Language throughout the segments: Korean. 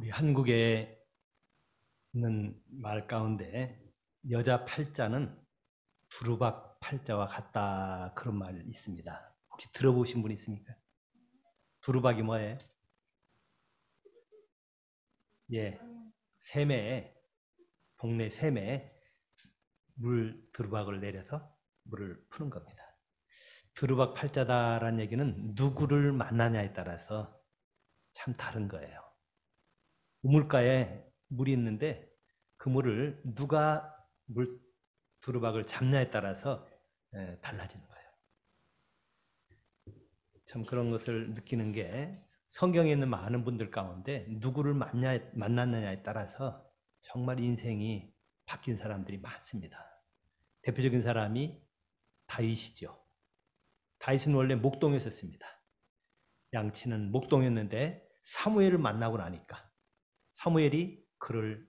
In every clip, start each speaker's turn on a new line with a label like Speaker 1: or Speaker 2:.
Speaker 1: 우리 한국에 있는 말 가운데 여자 팔자는 두루박 팔자와 같다 그런 말 있습니다. 혹시 들어보신 분 있습니까? 두루박이 뭐예요? 예, 샘에 동네 샘에 물 두루박을 내려서 물을 푸는 겁니다. 두루박 팔자다라는 얘기는 누구를 만나냐에 따라서 참 다른 거예요. 우물가에 물이 있는데 그 물을 누가 물 두루박을 잡냐에 따라서 달라지는 거예요. 참 그런 것을 느끼는 게 성경에 있는 많은 분들 가운데 누구를 만났느냐에 따라서 정말 인생이 바뀐 사람들이 많습니다. 대표적인 사람이 다윗이죠. 다윗은 원래 목동이었습니다. 양치는 목동이었는데 사무엘을 만나고 나니까 사무엘이 그를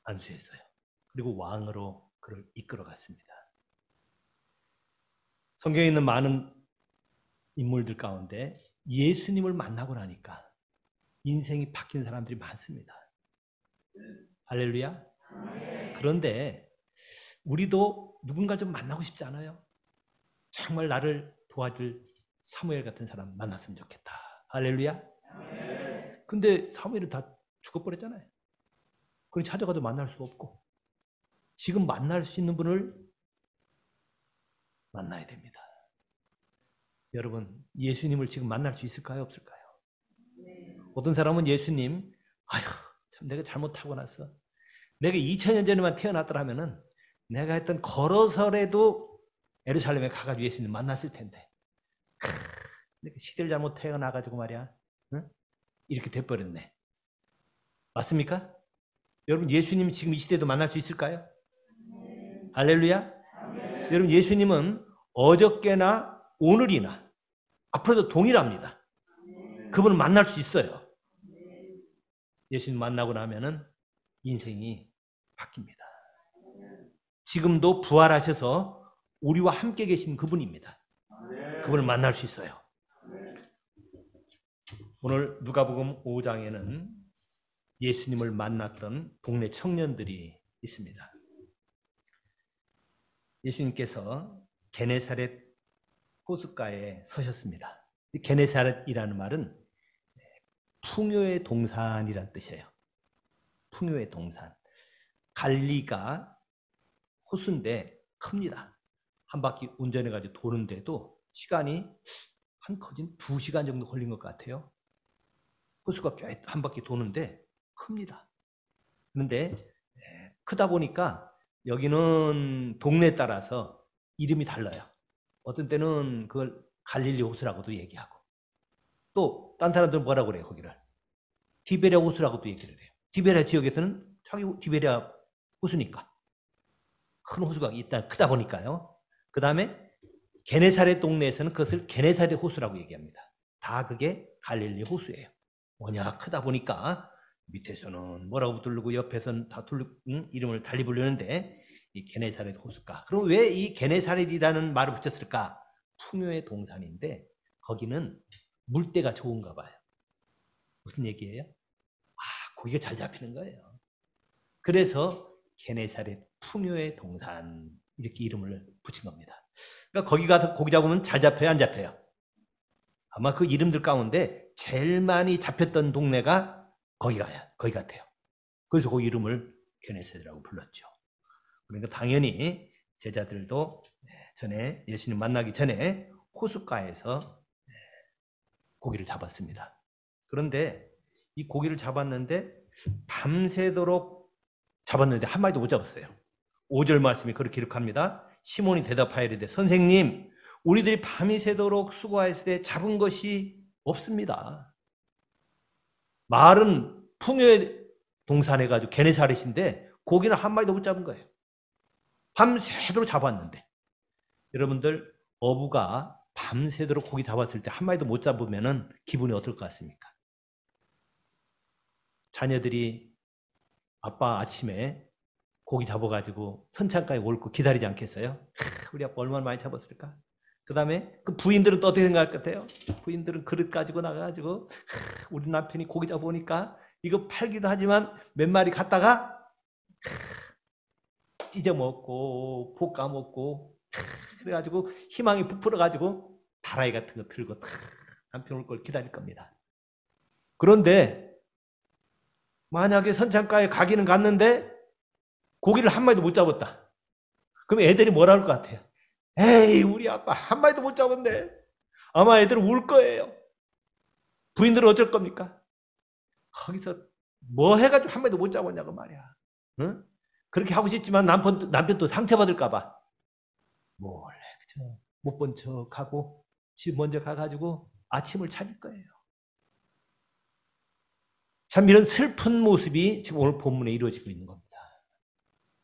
Speaker 1: 안수했어요. 그리고 왕으로 그를 이끌어갔습니다. 성경에 있는 많은 인물들 가운데 예수님을 만나고 나니까 인생이 바뀐 사람들이 많습니다. 할렐루야. 그런데 우리도 누군가 좀 만나고 싶지 않아요? 정말 나를 도와줄 사무엘 같은 사람 만났으면 좋겠다. 할렐루야. 근데 사무엘은 다 죽어버렸잖아요. 그럼 찾아가도 만날 수 없고 지금 만날 수 있는 분을 만나야 됩니다. 여러분, 예수님을 지금 만날 수 있을까요? 없을까요? 어떤 사람은 예수님, 아휴, 참 내가 잘못하고 났어. 내가 2000년 전에만 태어났더라면은 내가 했던 걸어서라도 예루살렘에 가가지고 예수님 만났을 텐데. 내가 시대를 잘못 태어나가지고 말이야. 응? 이렇게 돼버렸네. 맞습니까? 여러분, 예수님 지금 이 시대도 만날 수 있을까요? 할렐루야. 여러분, 예수님은 어저께나 오늘이나 앞으로도 동일합니다. 그분을 만날 수 있어요. 예수님 만나고 나면은 인생이 바뀝니다. 지금도 부활하셔서 우리와 함께 계신 그분입니다. 그분을 만날 수 있어요. 오늘 누가복음 5장에는 예수님을 만났던 동네 청년들이 있습니다. 예수님께서 게네사렛 호숫가에 서셨습니다. 게네사렛이라는 말은 풍요의 동산이란 뜻이에요. 풍요의 동산. 갈릴리가 호수인데 큽니다. 한 바퀴 운전해가지고 도는데도 시간이 한 거진 2시간 정도 걸린 것 같아요. 호수가 꽤 한 바퀴 도는데 큽니다. 그런데 크다 보니까 여기는 동네에 따라서 이름이 달라요. 어떤 때는 그걸 갈릴리 호수라고도 얘기하고 또 딴 사람들은 뭐라고 그래요? 거기를 디베랴 호수라고도 얘기를 해요. 디베랴 지역에서는 자기 디베랴 호수니까 큰 호수가 일단 크다 보니까요. 그 다음에 게네사렛 동네에서는 그것을 게네사렛 호수라고 얘기합니다. 다 그게 갈릴리 호수예요. 뭐냐 크다 보니까 밑에서는 뭐라고 부르고 옆에서는 다 이름을 달리 부르는데 이 게네사렛 호수가. 그럼 왜 이 게네사렛이라는 말을 붙였을까? 풍요의 동산인데 거기는 물때가 좋은가 봐요. 무슨 얘기예요? 고기가 잘 잡히는 거예요. 그래서 게네사렛 풍요의 동산 이렇게 이름을 붙인 겁니다. 그러니까 거기 가서 고기 잡으면 잘 잡혀요, 안 잡혀요? 아마 그 이름들 가운데 제일 많이 잡혔던 동네가 거기 같아요. 그래서 그 이름을 게네사렛이라고 불렀죠. 그러니까 당연히 제자들도 전에 예수님 만나기 전에 호숫가에서 고기를 잡았습니다. 그런데 이 고기를 잡았는데 밤새도록 잡았는데 한 마리도 못 잡았어요. 5절 말씀이 그렇게 기록합니다. 시몬이 대답하여 이르되 선생님 우리들이 밤이 새도록 수고하였을 때 잡은 것이 없습니다. 말은 풍요의 동산에 가지고 게네사렛인데 고기는 한 마리도 못 잡은 거예요. 밤새도록 잡았는데 여러분들 어부가 밤새도록 고기 잡았을 때 한 마리도 못 잡으면 기분이 어떨 것 같습니까? 자녀들이 아빠 아침에 고기 잡아가지고 선창가에 옳고 기다리지 않겠어요? 우리 아빠 얼마나 많이 잡았을까? 그 다음에 그 부인들은 또 어떻게 생각할 것 같아요? 부인들은 그릇 가지고 나가가지고 우리 남편이 고기 잡아오니까 이거 팔기도 하지만 몇 마리 갖다가 찢어 먹고 볶아 먹고 그래가지고 희망이 부풀어가지고 다라이 같은 거 들고 남편 올 걸 기다릴 겁니다. 그런데 만약에 선창가에 가기는 갔는데 고기를 한 마리도 못 잡았다. 그럼 애들이 뭐라 할 것 같아요? 에이, 우리 아빠 한 마리도 못 잡았네. 아마 애들은 울 거예요. 부인들은 어쩔 겁니까? 거기서 뭐 해가지고 한 마리도 못 잡았냐고 말이야. 응? 그렇게 하고 싶지만 남편도 상처받을까 봐 몰래 그저 못 본 척하고 집 먼저 가가지고 아침을 찾을 거예요. 참 이런 슬픈 모습이 지금 오늘 본문에 이루어지고 있는 겁니다.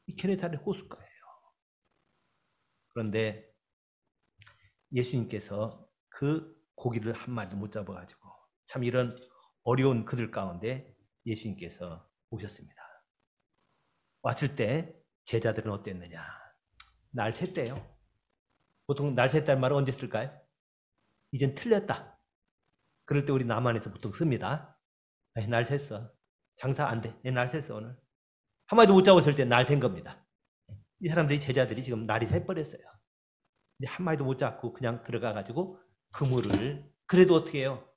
Speaker 1: 이 게네사렛 호숫가예요. 그런데 예수님께서 그 고기를 한 마리도 못 잡아가지고 참 이런 어려운 그들 가운데 예수님께서 오셨습니다. 왔을 때 제자들은 어땠느냐? 날 샜대요. 보통 날 샜다는 말은 언제 쓸까요? 이젠 틀렸다. 그럴 때 우리 남한에서 보통 씁니다. 날 샜어. 장사 안 돼. 날 샜어 오늘. 한 마리도 못 잡았을 때 날 샌 겁니다. 이 사람들이 제자들이 지금 날이 새버렸어요. 근데 한 마리도 못 잡고 그냥 들어가가지고 그물을 그래도 어떻게 해요?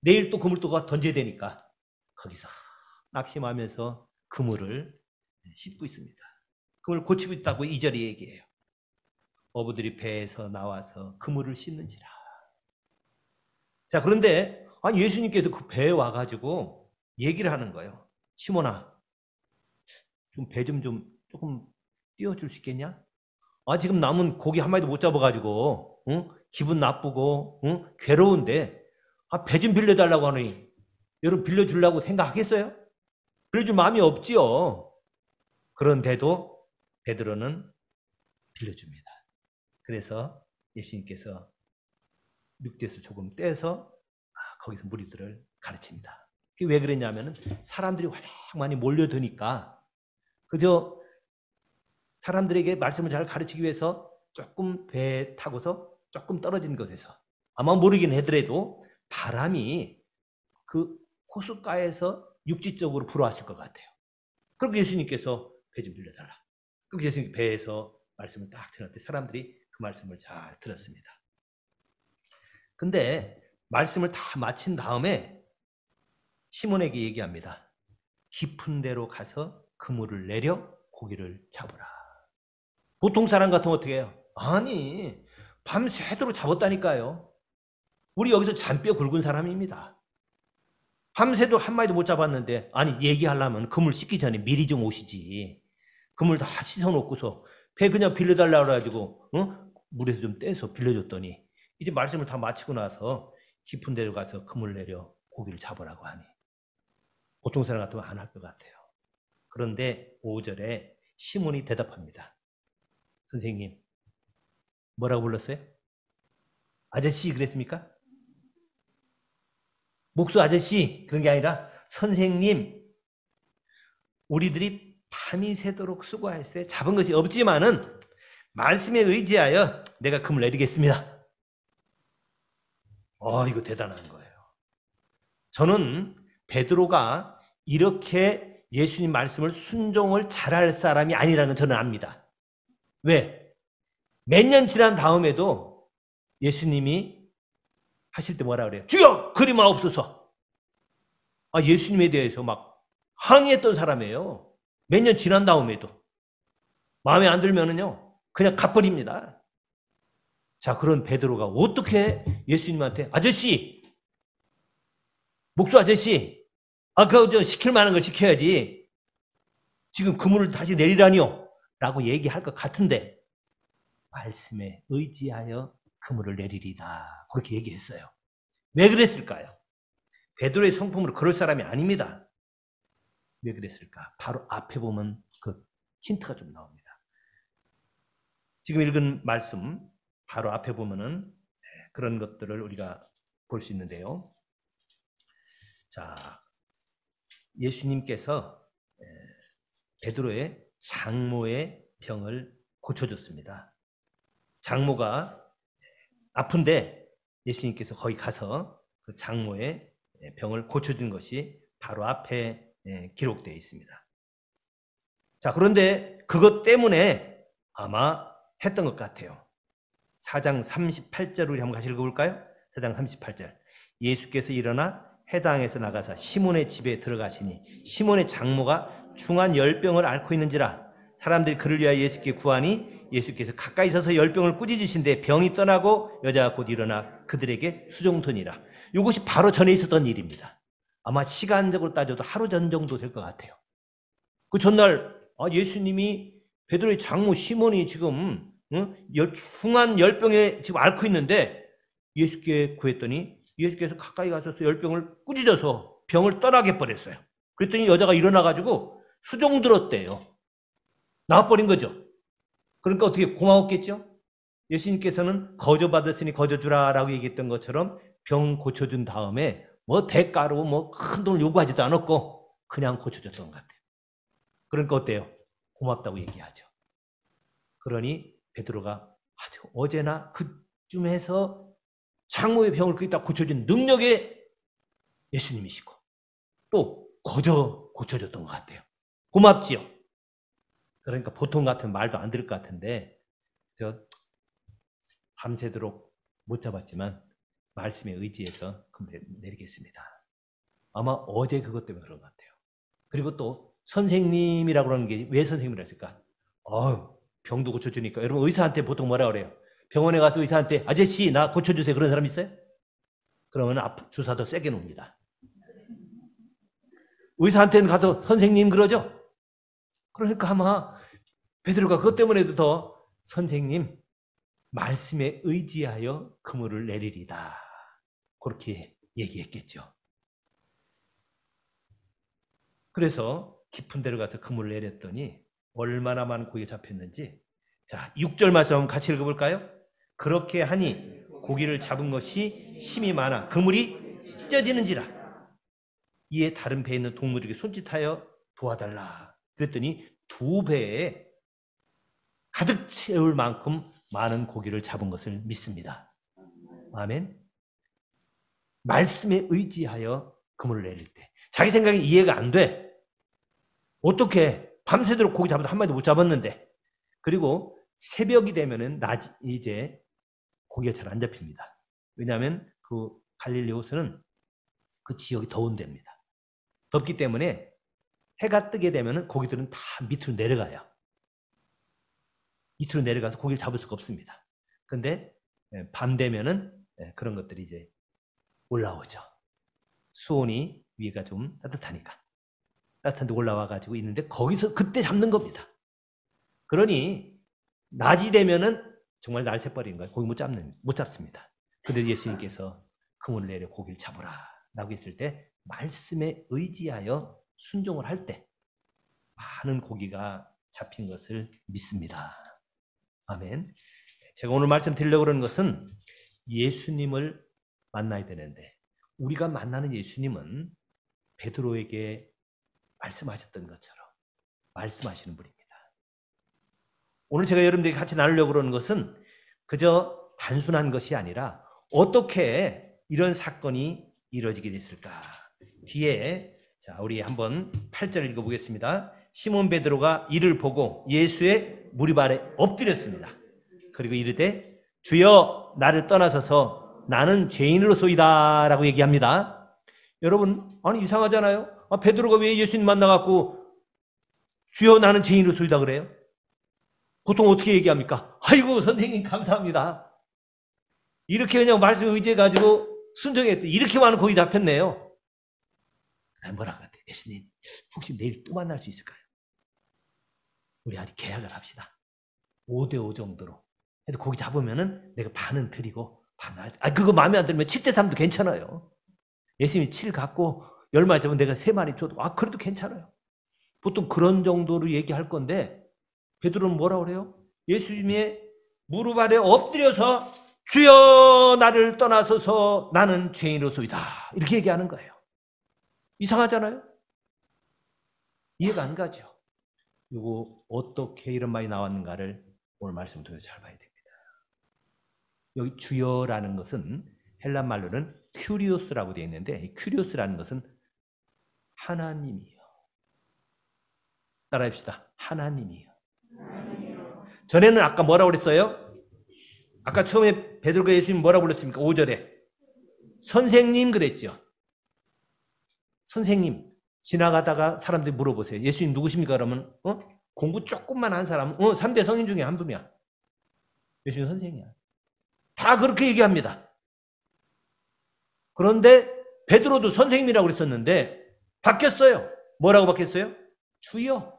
Speaker 1: 내일 또 그물 또 던져야 되니까 거기서 낙심하면서 그물을 씻고 있습니다. 그물 고치고 있다고 2절에 얘기해요. 어부들이 배에서 나와서 그물을 씻는지라. 자, 그런데 아니 예수님께서 그 배에 와가지고 얘기를 하는 거예요. 시몬아, 좀 배 좀 조금 띄워줄 수 있겠냐? 아, 지금 남은 고기 한 마리도 못 잡아가지고 응? 기분 나쁘고 응? 괴로운데 배 좀 빌려달라고 하니 여러분 빌려주려고 생각하겠어요? 빌려줄 마음이 없지요. 그런데도 베드로는 빌려줍니다. 그래서 예수님께서 육지에서 조금 떼서 거기서 무리들을 가르칩니다. 그게 왜 그랬냐면은 사람들이 워낙 많이 몰려드니까 그저 사람들에게 말씀을 잘 가르치기 위해서 조금 배 타고서 조금 떨어진 곳에서 아마 모르긴 하더라도 바람이 그 호숫가에서 육지 쪽으로 불어왔을 것 같아요. 그리고 예수님께서 배 좀 빌려달라. 그리고 예수님 배에서 말씀을 딱 들었는데 사람들이 그 말씀을 잘 들었습니다. 근데 말씀을 다 마친 다음에 시몬에게 얘기합니다. 깊은 데로 가서 그물을 내려 고기를 잡으라. 보통 사람 같으면 어떻게 해요? 아니, 밤새도록 잡았다니까요. 우리 여기서 잔뼈 굵은 사람입니다. 밤새도 한 마리도 못 잡았는데 아니 얘기하려면 그물 씻기 전에 미리 좀 오시지. 그물 다 씻어놓고서 배 그냥 빌려달라고 그래가지고 물에서 좀 떼서 빌려줬더니 이제 말씀을 다 마치고 나서 깊은 데로 가서 그물 내려 고기를 잡으라고 하니 보통 사람 같으면 안 할 것 같아요. 그런데 5절에 시몬이 대답합니다. 선생님, 뭐라고 불렀어요? 아저씨 그랬습니까? 목수 아저씨 그런 게 아니라 선생님, 우리들이 밤이 새도록 수고했을 때 잡은 것이 없지만은 말씀에 의지하여 내가 그물 내리겠습니다. 이거 대단한 거예요. 저는 베드로가 이렇게 예수님 말씀을 순종을 잘할 사람이 아니라는 걸 저는 압니다. 왜? 몇 년 지난 다음에도 예수님이 하실 때 뭐라 그래요? 주여 그리 마옵소서. 예수님에 대해서 막 항의했던 사람이에요. 몇 년 지난 다음에도. 마음에 안 들면은요 그냥 갚버립니다. 자, 그런 베드로가 어떻게 예수님한테 아저씨, 목수 아저씨, 그거 시킬 만한 걸 시켜야지. 지금 그물을 다시 내리라니요. 라고 얘기할 것 같은데 말씀에 의지하여 그물을 내리리다. 그렇게 얘기했어요. 왜 그랬을까요? 베드로의 성품으로 그럴 사람이 아닙니다. 왜 그랬을까? 바로 앞에 보면 그 힌트가 좀 나옵니다. 지금 읽은 말씀 바로 앞에 보면은 그런 것들을 우리가 볼 수 있는데요. 자, 예수님께서 베드로의 장모의 병을 고쳐줬습니다. 장모가 아픈데 예수님께서 거기 가서 그 장모의 병을 고쳐준 것이 바로 앞에 기록되어 있습니다. 자, 그런데 그것 때문에 아마 했던 것 같아요. 4장 38절 우리 한번 같이 읽어볼까요? 4장 38절. 예수께서 일어나 해당에서 나가사 시몬의 집에 들어가시니 시몬의 장모가 중한 열병을 앓고 있는지라 사람들이 그를 위하여 예수께 구하니 예수께서 가까이 서서 열병을 꾸짖으신데 병이 떠나고 여자가 곧 일어나 그들에게 수종토니라. 이것이 바로 전에 있었던 일입니다. 아마 시간적으로 따져도 하루 전 정도 될 것 같아요. 그 전날 예수님이 베드로의 장모 시몬이 지금 중한 열병에 지금 앓고 있는데 예수께 구했더니 예수께서 가까이 가셔서 열병을 꾸짖어서 병을 떠나게 버렸어요. 그랬더니 여자가 일어나가지고 수종 들었대요. 나와버린 거죠. 그러니까 어떻게 고마웠겠죠? 예수님께서는 거저 받았으니 거저 주라라고 얘기했던 것처럼 병 고쳐준 다음에 뭐 대가로 뭐 큰 돈을 요구하지도 않았고 그냥 고쳐줬던 것 같아요. 그러니까 어때요? 고맙다고 얘기하죠. 그러니 베드로가 아주 어제나 그쯤에서 장모의 병을 거기다 고쳐준 능력의 예수님이시고 또 거저 고쳐줬던 것 같아요. 고맙지요. 그러니까 보통 같은 말도 안 들을 것 같은데 저 밤새도록 못 잡았지만 말씀에 의지해서 금을 내리겠습니다. 아마 어제 그것 때문에 그런 것 같아요. 그리고 또 선생님이라고 하는 게 왜 선생님이라 할까? 병도 고쳐주니까. 여러분 의사한테 보통 뭐라 그래요? 병원에 가서 의사한테 아저씨 나 고쳐주세요. 그런 사람 있어요? 그러면 주사 더 세게 놓습니다. 의사한테는 가서 선생님 그러죠? 그러니까 아마 베드로가 그것 때문에도 더 선생님 말씀에 의지하여 그물을 내리리다. 그렇게 얘기했겠죠. 그래서 깊은 데로 가서 그물을 내렸더니 얼마나 많은 고기가 잡혔는지. 자, 6절 말씀 같이 읽어볼까요? 그렇게 하니 고기를 잡은 것이 심이 많아 그물이 찢어지는지라. 이에 다른 배에 있는 동물에게 손짓하여 도와달라. 그랬더니 2배에 가득 채울 만큼 많은 고기를 잡은 것을 믿습니다. 아멘. 말씀에 의지하여 그물을 내릴 때 자기 생각이 이해가 안 돼. 어떻게 밤새도록 고기 잡아도 한 마리도 못 잡았는데. 그리고 새벽이 되면은 이제 고기가 잘 안 잡힙니다. 왜냐하면 그 갈릴리 호수는 그 지역이 더운 데입니다. 덥기 때문에 해가 뜨게 되면은 고기들은 다 밑으로 내려가요. 밑으로 내려가서 고기를 잡을 수가 없습니다. 근데 밤 되면은 그런 것들이 이제 올라오죠. 수온이 위가 좀 따뜻하니까. 따뜻한 데 올라와 가지고 있는데 거기서 그때 잡는 겁니다. 그러니 낮이 되면은 정말 날 새버리는 거예요. 고기 못 잡습니다. 근데 예수님께서 그물을 내려 고기를 잡으라 라고 했을 때 말씀에 의지하여 순종을 할 때 많은 고기가 잡힌 것을 믿습니다. 아멘. 제가 오늘 말씀드리려고 그러는 것은 예수님을 만나야 되는데 우리가 만나는 예수님은 베드로에게 말씀하셨던 것처럼 말씀하시는 분입니다. 오늘 제가 여러분들에게 같이 나누려고 그러는 것은 그저 단순한 것이 아니라 어떻게 이런 사건이 이루어지게 됐을까. 뒤에 자 우리 한번 8절 읽어보겠습니다. 시몬 베드로가 이를 보고 예수의 무릎 아래 엎드렸습니다. 그리고 이르되 주여 나를 떠나서서 나는 죄인으로소이다 라고 얘기합니다. 여러분 아니 이상하잖아요. 베드로가 왜 예수님 만나갖고 주여 나는 죄인으로소이다 그래요? 보통 어떻게 얘기합니까? 아이고 선생님 감사합니다. 이렇게 그냥 말씀에 의지해가지고 순종했대. 이렇게 많은 고기 잡혔네요. 뭐라고 하대? 예수님 혹시 내일 또 만날 수 있을까요? 우리 아직 계약을 합시다. 5대5 정도로. 근데 고기 잡으면은 내가 반은 드리고 반은 그거 마음에 안 들면 7대3도 괜찮아요. 예수님이 7 갖고 10마리 잡으면 내가 3마리 줘도 그래도 괜찮아요. 보통 그런 정도로 얘기할 건데 베드로는 뭐라 그래요? 예수님의 무릎 아래 엎드려서 주여 나를 떠나서서 나는 죄인으로소이다 이렇게 얘기하는 거예요. 이상하잖아요? 이해가 안 가죠? 이거 어떻게 이런 말이 나왔는가를 오늘 말씀 통해서 잘 봐야 됩니다. 여기 주여라는 것은 헬라 말로는 큐리오스라고 되어 있는데 이 큐리오스라는 것은 하나님이요. 따라합시다. 하나님이요. 전에는 아까 뭐라고 그랬어요? 아까 처음에 베드로가 예수님 뭐라고 불렀습니까? 5절에 선생님 그랬죠. 선생님. 지나가다가 사람들이 물어보세요. 예수님 누구십니까? 그러면 공부 조금만 한 사람은 3대 성인 중에 한 분이야. 예수님 선생이야. 다 그렇게 얘기합니다. 그런데 베드로도 선생님이라고 그랬었는데 바뀌었어요. 뭐라고 바뀌었어요? 주여.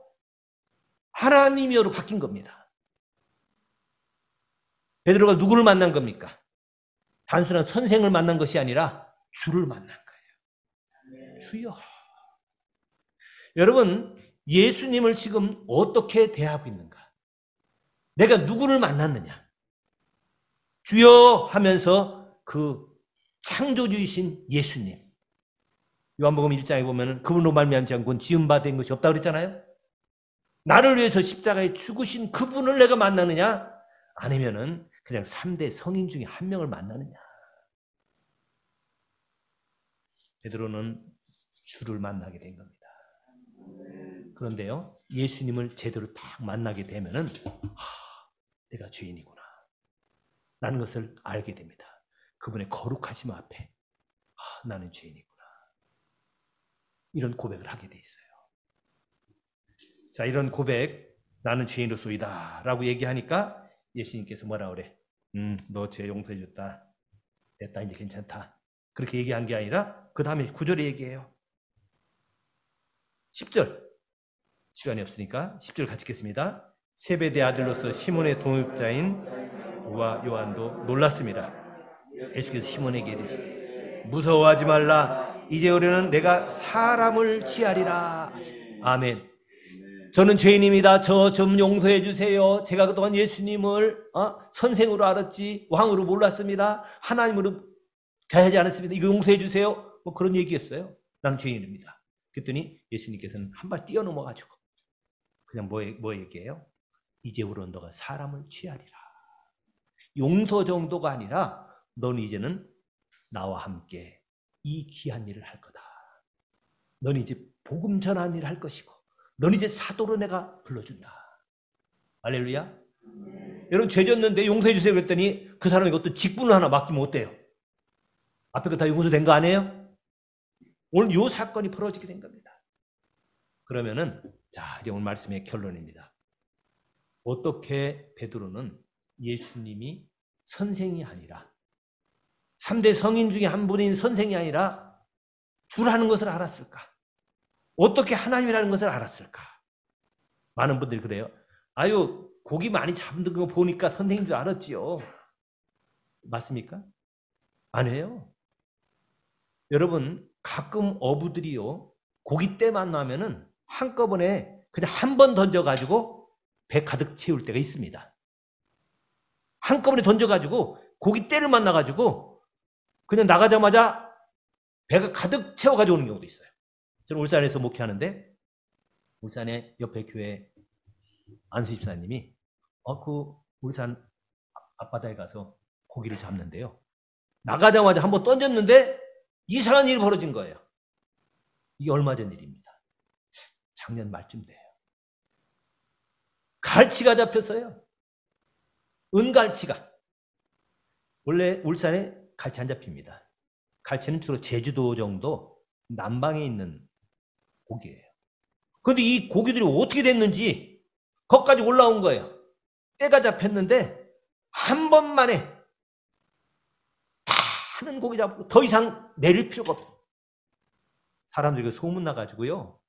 Speaker 1: 하나님이여로 바뀐 겁니다. 베드로가 누구를 만난 겁니까? 단순한 선생을 만난 것이 아니라 주를 만난 거예요. 주여. 여러분, 예수님을 지금 어떻게 대하고 있는가? 내가 누구를 만났느냐? 주여 하면서 그 창조주이신 예수님. 요한복음 1장에 보면 그분으로 말미암지 않고는 지음 바 된 것이 없다고 그랬잖아요. 나를 위해서 십자가에 죽으신 그분을 내가 만나느냐? 아니면은 그냥 3대 성인 중에 한 명을 만나느냐? 베드로는 주를 만나게 된 겁니다. 그런데요, 예수님을 제대로 딱 만나게 되면은 내가 죄인이구나 라는 것을 알게 됩니다. 그분의 거룩하심 앞에 나는 죄인이구나. 이런 고백을 하게 돼 있어요. 자, 이런 고백, 나는 죄인으로소이다 라고 얘기하니까 예수님께서 뭐라 그래? 너 죄 용서해 줬다. 됐다, 이제 괜찮다. 그렇게 얘기한 게 아니라 그 다음에 9절에 얘기해요. 10절. 시간이 없으니까 10절 같이 읽겠습니다. 세베대 아들로서 시몬의 동역자인 우와 요한도 놀랐습니다. 예수께서 시몬에게 이르시되 무서워하지 말라. 이제 우리는 내가 사람을 취하리라. 아멘. 저는 죄인입니다. 저 좀 용서해 주세요. 제가 그동안 예수님을 선생으로 알았지 왕으로 몰랐습니다. 하나님으로 대하지 않았습니다. 이거 용서해 주세요. 뭐 그런 얘기했어요. 나는 죄인입니다. 그랬더니 예수님께서는 한 발 뛰어넘어가지고 그냥 뭐 얘기해요? 이제부로 너가 사람을 취하리라. 용서 정도가 아니라 너는 이제는 나와 함께 이 귀한 일을 할 거다. 너는 이제 복음 전하는 일을 할 것이고 너는 이제 사도로 내가 불러준다. 할렐루야. 여러분 죄 졌는데 용서해 주세요 그랬더니 그 사람에게 어떤 직분을 하나 맡기면 어때요? 앞에 거 다 용서된 거 아니에요? 오늘 이 사건이 벌어지게 된 겁니다. 그러면은 자, 이제 오늘 말씀의 결론입니다. 어떻게 베드로는 예수님이 선생이 아니라 3대 성인 중에 한 분인 선생이 아니라 주라는 것을 알았을까? 어떻게 하나님이라는 것을 알았을까? 많은 분들이 그래요. 아유, 고기 많이 잡는 거 보니까 선생인 줄 알았지요. 맞습니까? 아니에요. 여러분, 가끔 어부들이요, 고기 때 만나면은 한꺼번에 그냥 한 번 던져가지고 배 가득 채울 때가 있습니다. 한꺼번에 던져가지고 고기 떼를 만나가지고 그냥 나가자마자 배가 가득 채워가지고 오는 경우도 있어요. 저는 울산에서 목회하는데 울산의 옆에 교회 안수 집사님이 그 울산 앞바다에 가서 고기를 잡는데요. 나가자마자 한번 던졌는데 이상한 일이 벌어진 거예요. 이게 얼마 전 일입니다. 작년 말쯤 돼요. 갈치가 잡혔어요. 은갈치가. 원래 울산에 갈치 안 잡힙니다. 갈치는 주로 제주도 정도 남방에 있는 고기예요. 그런데 이 고기들이 어떻게 됐는지 거기까지 올라온 거예요. 때가 잡혔는데 한 번만에 많은 고기 잡고 더 이상 내릴 필요가 없어요. 사람들이 소문 나가지고요.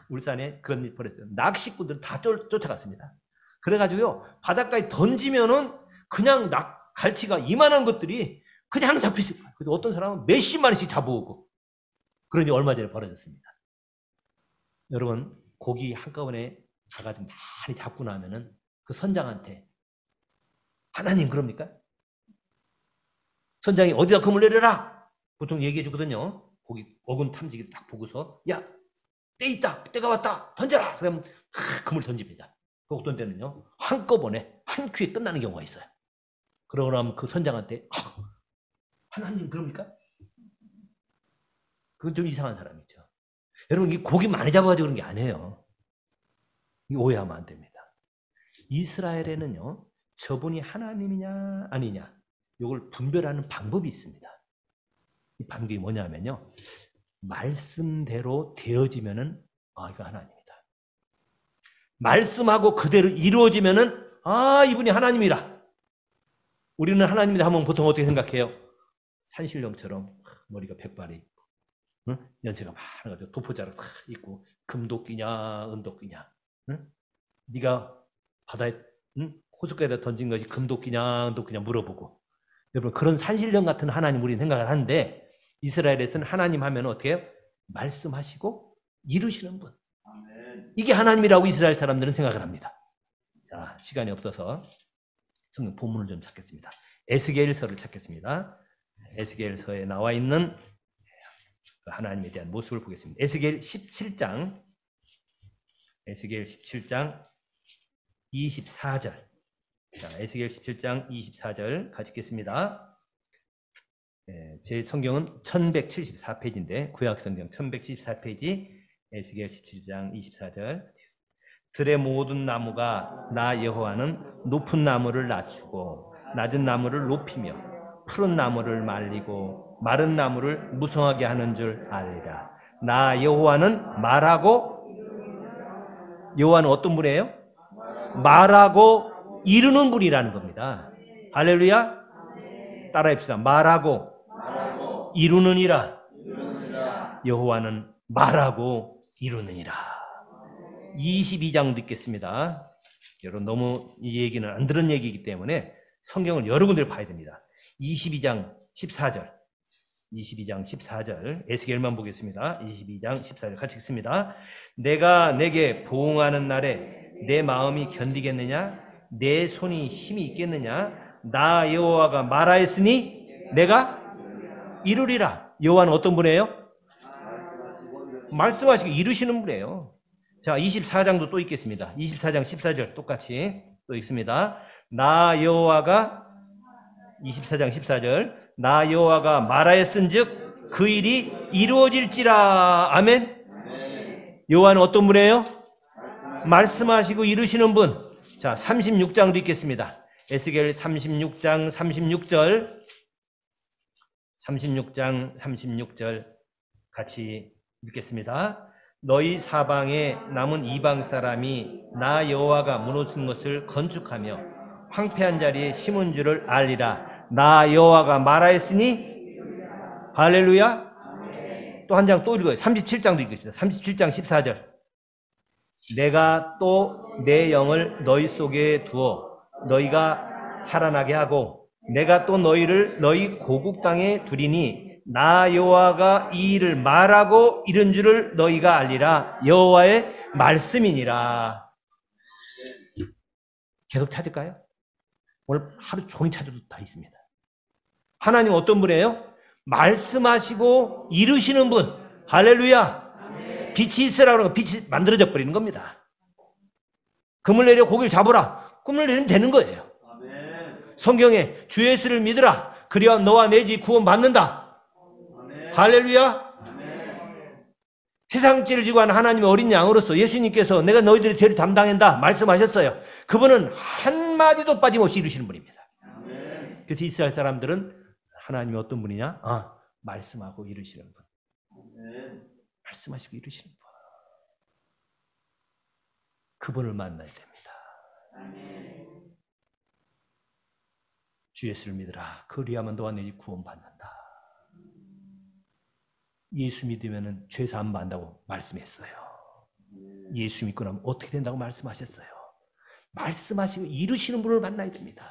Speaker 1: 울산에 그런 일 벌였어요. 낚시꾼들 다 쫓아갔습니다. 그래가지고요. 바닷가에 던지면은 그냥 갈치가 이만한 것들이 그냥 잡히실 거예요. 그래서 어떤 사람은 몇십 마리씩 잡아오고. 그런 일이 얼마 전에 벌어졌습니다. 여러분, 고기 한꺼번에 가가지고 많이 잡고 나면은 그 선장한테 하나님 그럽니까? 선장이 어디다 금을 내려라! 보통 얘기해 주거든요. 고기 어군 탐지기 딱 보고서 야! 때 있다! 때가 왔다! 던져라! 그러면 금을 던집니다. 그 어떤 때는요. 한꺼번에 한 큐에 끝나는 경우가 있어요. 그러고 나면 그 선장한테 하나님 그럽니까? 그건 좀 이상한 사람이죠. 여러분 이 고기 많이 잡아가지고 그런 게 아니에요. 오해하면 안 됩니다. 이스라엘에는요, 저분이 하나님이냐 아니냐 이걸 분별하는 방법이 있습니다. 이 방법이 뭐냐면요, 말씀대로 되어지면은 이거 하나님이다. 말씀하고 그대로 이루어지면은 이분이 하나님이라. 우리는 하나님이다 하면 보통 어떻게 생각해요? 산신령처럼 머리가 백발이 있고, 응? 연세가 많아가지고 도포자로 탁 있고, 금도끼냐 은도끼냐, 응? 네가 바다에 호숫가에다 던진 것이 금도끼냐 은도끼냐 물어보고, 여러분 그런 산신령 같은 하나님 우리는 생각을 하는데, 이스라엘에서는 하나님 하면 어떻게 해요? 말씀하시고 이루시는 분. 이게 하나님이라고 이스라엘 사람들은 생각을 합니다. 자, 시간이 없어서 성경 본문을 좀 찾겠습니다. 에스겔서를 찾겠습니다. 에스겔서에 나와 있는 하나님에 대한 모습을 보겠습니다. 에스겔 17장 24절. 자, 에스겔 17장 24절 같이 읽겠습니다. 제 성경은 1174페이지인데 구약성경 1174페이지 에스겔 17장 24절. 들의 모든 나무가 나 여호와는 높은 나무를 낮추고 낮은 나무를 높이며 푸른 나무를 말리고 마른 나무를 무성하게 하는 줄 알리라. 나 여호와는 말하고, 여호와는 어떤 분이에요? 말하고 이루는 분이라는 겁니다. 할렐루야. 따라합시다. 말하고 이루느니라. 여호와는 말하고 이루느니라. 22장도 읽겠습니다. 여러분 너무 이 얘기는 안 들은 얘기이기 때문에 성경을 여러 군데를 봐야 됩니다. 22장 14절. 22장 14절 에스겔만 보겠습니다. 22장 14절 같이 읽습니다. 내가 내게 보응하는 날에 내 마음이 견디겠느냐? 내 손이 힘이 있겠느냐? 나 여호와가 말하였으니 내가 이루리라. 여호와는 어떤 분이에요? 말씀하시고 이루시는 분이에요. 자, 24장도 또 읽겠습니다. 24장 14절 똑같이 또 읽습니다. 나 여호와가 24장 14절 나 여호와가 말하였은즉 그 일이 이루어질지라. 아멘. 여호와는 어떤 분이에요? 말씀하시고 이루시는 분. 자, 36장도 읽겠습니다. 에스겔 36장 36절 36장 36절 같이 읽겠습니다. 너희 사방에 남은 이방 사람이 나 여호와가 무너진 것을 건축하며 황폐한 자리에 심은 줄을 알리라. 나 여호와가 말하였으니. 할렐루야. 또 한 장 또 읽어요. 37장도 읽겠습니다. 37장 14절. 내가 또 내 영을 너희 속에 두어 너희가 살아나게 하고 내가 또 너희를 너희 고국 땅에 두리니 나 여호와가 이 일을 말하고 이른 줄을 너희가 알리라. 여호와의 말씀이니라. 계속 찾을까요? 오늘 하루 종일 찾아도 다 있습니다. 하나님 어떤 분이에요? 말씀하시고 이루시는 분. 할렐루야. 빛이 있으라 그러고 빛이 만들어져 버리는 겁니다. 금을 내려 고기를 잡으라. 금을 내리면 되는 거예요. 성경에 주 예수를 믿으라. 그리야 너와 내 집 구원 받는다. 할렐루야. 세상 죄를 지고 하는 하나님의 어린 양으로서 예수님께서 내가 너희들의 죄를 담당한다 말씀하셨어요. 그분은 한마디도 빠짐없이 이루시는 분입니다. 그래서 이스라엘 사람들은 하나님이 어떤 분이냐? 말씀하고 이루시는 분. 말씀하시고 이루시는 분. 그분을 만나야 됩니다. 주 예수를 믿으라. 그리하면 너와 내 집 구원받는다. 예수 믿으면 죄 사함 받는다고 말씀했어요. 예수 믿고 나면 어떻게 된다고 말씀하셨어요. 말씀하시고 이루시는 분을 만나야 됩니다.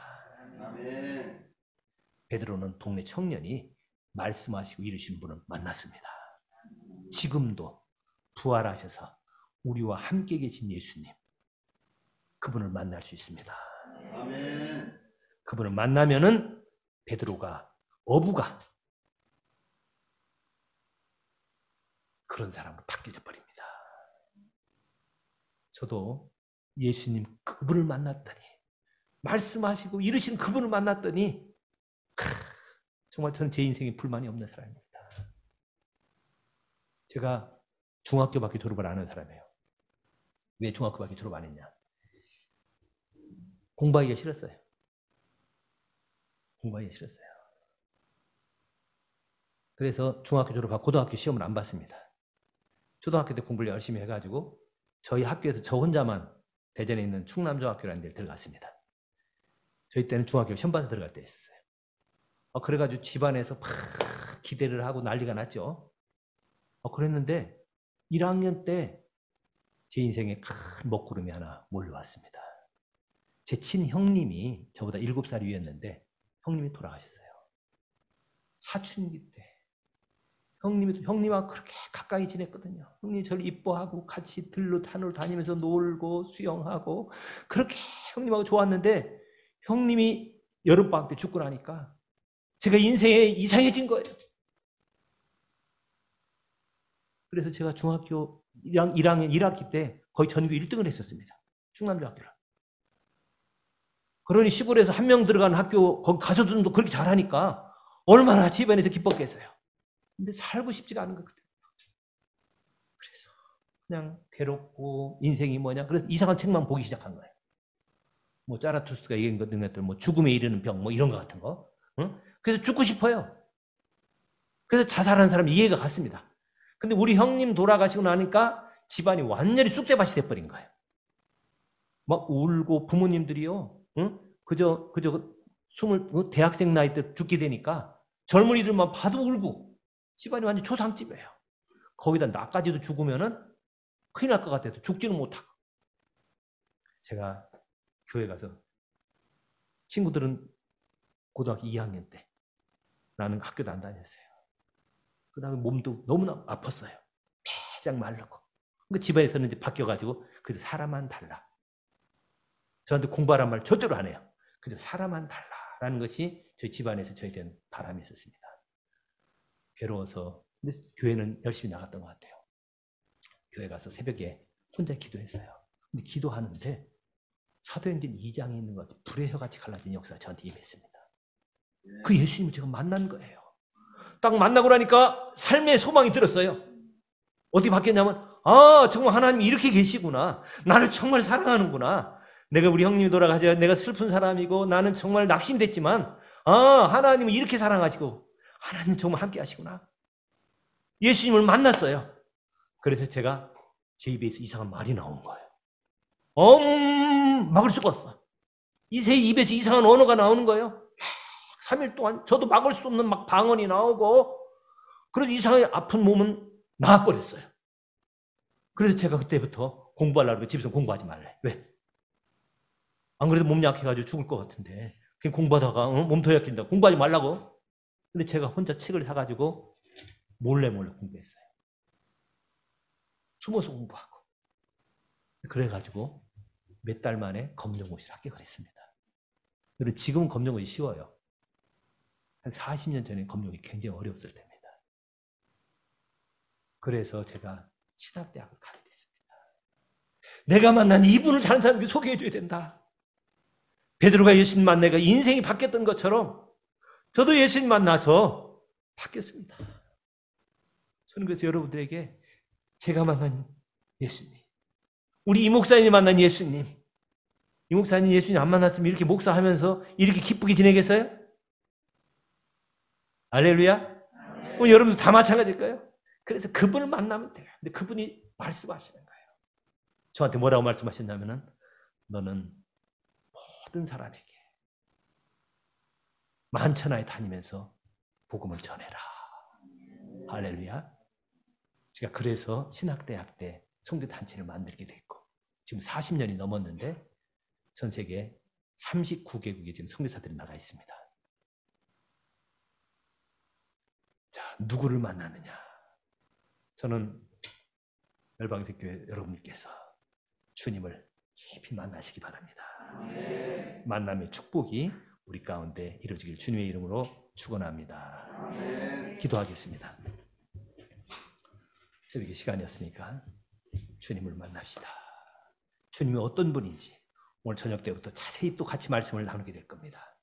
Speaker 1: 베드로는 동네 청년이 말씀하시고 이루시는 분을 만났습니다. 지금도 부활하셔서 우리와 함께 계신 예수님, 그분을 만날 수 있습니다. 그분을 만나면은 베드로가, 어부가 그런 사람으로 바뀌어 버립니다. 저도 예수님 그분을 만났더니, 말씀하시고 이루신 그분을 만났더니 정말 저는 제 인생에 불만이 없는 사람입니다. 제가 중학교밖에 졸업을 안 한 사람이에요. 왜 중학교밖에 졸업 안 했냐? 공부하기가 싫었어요. 공부하기가 싫었어요. 그래서 중학교 졸업하고 고등학교 시험을 안 봤습니다. 초등학교 때 공부를 열심히 해가지고 저희 학교에서 저 혼자만 대전에 있는 충남중학교라는 데를 들어갔습니다. 저희 때는 중학교 시험 봐서 들어갈 때 있었어요. 그래가지고 집안에서 막 기대를 하고 난리가 났죠. 그랬는데 1학년 때 제 인생에 큰 먹구름이 하나 몰려왔습니다. 제 친형님이 저보다 7살 위였는데 형님이 돌아가셨어요. 사춘기 때. 형님하고 그렇게 가까이 지냈거든요. 형님이 저를 이뻐하고 같이 들로 산으로 다니면서 놀고 수영하고 그렇게 형님하고 좋았는데 형님이 여름방학 때 죽고 나니까 제가 인생에 이상해진 거예요. 그래서 제가 중학교 1학년 1학기 때 거의 전교 1등을 했었습니다. 충남중학교를. 그러니 시골에서 한 명 들어간 학교 거기 가서도 그렇게 잘하니까 얼마나 집안에서 기뻤겠어요. 근데 살고 싶지가 않은 거 그때. 그래서 그냥 괴롭고 인생이 뭐냐. 그래서 이상한 책만 보기 시작한 거예요. 뭐 짜라투스가 얘기한 것들 뭐 죽음에 이르는 병 뭐 이런 거 같은 거. 응? 그래서 죽고 싶어요. 그래서 자살한 사람 이해가 갔습니다. 근데 우리 형님 돌아가시고 나니까 집안이 완전히 쑥대밭이 돼버린 거예요. 막 울고 부모님들이요. 응? 그저 대학생 나이 때 죽게 되니까 젊은이들만 봐도 울고 집안이 완전 초상집이에요. 거기다 나까지도 죽으면은 큰일 날 것 같아서 죽지는 못하고. 제가 교회 가서 친구들은 고등학교 2학년 때 나는 학교도 안 다녔어요. 그 다음에 몸도 너무나 아팠어요. 배작 마르고. 그러니까 집안에서는 이제 바뀌어가지고 그래서 사람만 달라. 저한테 공부하란 말 절대로 안 해요. 그래서 사람만 달라라는 것이 저희 집안에서 저에 대한 바람이 있었습니다. 괴로워서. 근데 교회는 열심히 나갔던 것 같아요. 교회 가서 새벽에 혼자 기도했어요. 근데 기도하는데 사도행전 2장에 있는 것 같아요. 불의 혀같이 갈라진 역사가 저한테 임했습니다. 그 예수님을 제가 만난 거예요. 딱 만나고 나니까 삶의 소망이 들었어요. 어떻게 바뀌었냐면 정말 하나님이 이렇게 계시구나. 나를 정말 사랑하는구나. 내가 우리 형님이 돌아가자 내가 슬픈 사람이고 나는 정말 낙심됐지만 하나님은 이렇게 사랑하시고 하나님 정말 함께 하시구나. 예수님을 만났어요. 그래서 제가 제 입에서 이상한 말이 나온 거예요. 막을 수가 없어. 제 입에서 이상한 언어가 나오는 거예요. 3일 동안 저도 막을 수 없는 막 방언이 나오고 그래서 이상하게 아픈 몸은 나아버렸어요. 그래서 제가 그때부터 공부하려고 집에서 공부하지 말래. 왜? 안 그래도 몸 약해가지고 죽을 것 같은데 그냥 공부하다가 몸 더 약해진다. 공부하지 말라고. 근데 제가 혼자 책을 사가지고 몰래 공부했어요. 숨어서 공부하고. 그래가지고 몇 달 만에 검정고시를 합격을 했습니다. 그리고 지금은 검정고시 쉬워요. 한 40년 전에 검정이 굉장히 어려웠을 때입니다. 그래서 제가 신학대학을 가게 됐습니다. 내가 만난 이분을 다른 사람에게 소개해줘야 된다. 베드로가 예수님 만나니까 인생이 바뀌었던 것처럼 저도 예수님 만나서 바뀌었습니다. 저는 그래서 여러분들에게 제가 만난 예수님, 우리 이 목사님이 만난 예수님, 이 목사님 예수님 안 만났으면 이렇게 목사하면서 이렇게 기쁘게 지내겠어요? 할렐루야? 여러분도 다 마찬가지일 거예요. 그래서 그분을 만나면 돼요. 근데 그분이 말씀하시는 거예요. 저한테 뭐라고 말씀하셨냐면은 너는 모든 사람에게 만천하에 다니면서 복음을 전해라. 할렐루야. 제가 그래서 신학대학 때 성교단체를 만들게 됐고 지금 40년이 넘었는데 전 세계 39개국에 지금 선교사들이 나가 있습니다. 자, 누구를 만나느냐? 저는 열방교회 여러분께서 주님을 깊이 만나시기 바랍니다. 네. 만남의 축복이 우리 가운데 이루어지길 주님의 이름으로 축원합니다. 네. 기도하겠습니다. 새벽에 시간이었으니까 주님을 만납시다. 주님이 어떤 분인지 오늘 저녁 때부터 자세히 또 같이 말씀을 나누게 될 겁니다.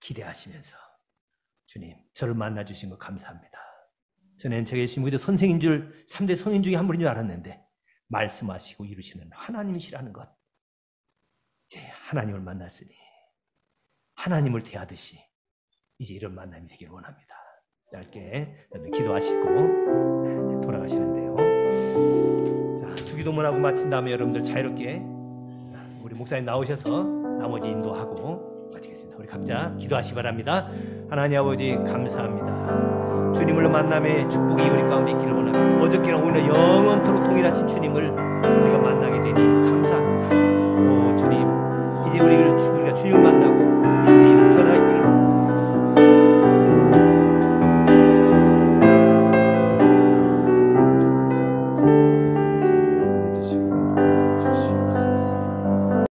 Speaker 1: 기대하시면서 주님, 저를 만나주신 거 감사합니다. 저는 제가 예수님 그저 선생인 줄 3대 성인 중에 한 분인 줄 알았는데 말씀하시고 이루시는 하나님이시라는 것. 이제 하나님을 만났으니 하나님을 대하듯이 이제 이런 만남이 되길 원합니다. 짧게 기도하시고 돌아가시는데요. 자, 주기도문하고 마친 다음에 여러분들 자유롭게 우리 목사님 나오셔서 나머지 인도하고 마치겠습니다. 우리 각자 기도하시 바랍니다. 하나님 아버지 감사합니다. 주님을 만남의 축복이 우리 가운데 있기를 원합니다. 어저께나 오늘 영원토록 동일하신 주님을 우리가 만나게 되니 감사합니다. 오 주님, 이제 우리가 주님을 만나고